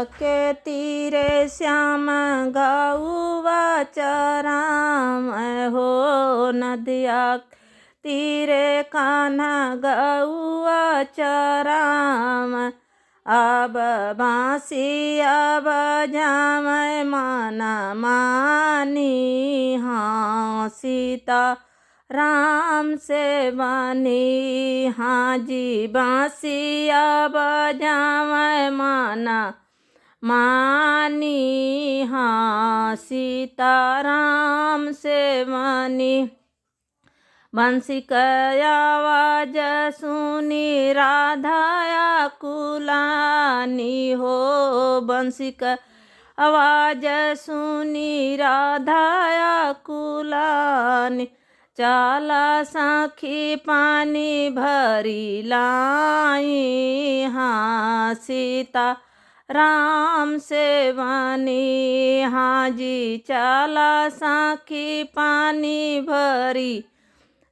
के तीरे श्याम गौआ चराम हो, नदिया तीरे कान्हा गौआ चराम। अब बाँसिया बजावै मन मानी, हाँ सीता राम से बनी। हाँ जी बाँसिया बजावै मन मानी, हाँ सीता राम से बनी। बंसी का आवाज सुनी राधा कुलानी हो, बंसी का आवाज सुनी राधा कुलानी। चला सखी पानी भरी लाई, हाँ सीता राम से बनी। हाँ जी चला सखी पानी भरी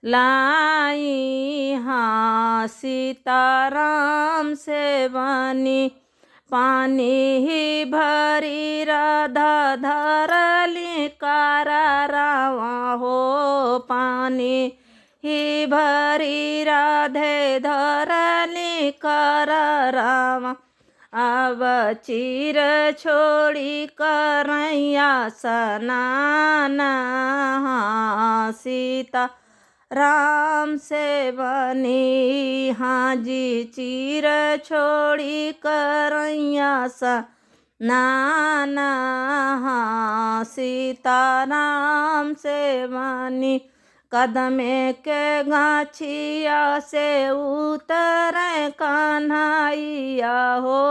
लाई, हाँ सीता राम से बनी। पानी ही भरी राधा धरली करारावा हो, पानी ही भरी राधे धरली करारावा। अब चीर छोड़ी करैया स्नान, हाँ सीता राम से बनी। हाँ जी चीर छोड़ी करैया स्नान, हाँ सीता राम से बनी। कदमे के गाछिया से उतरे कन्हैया हो,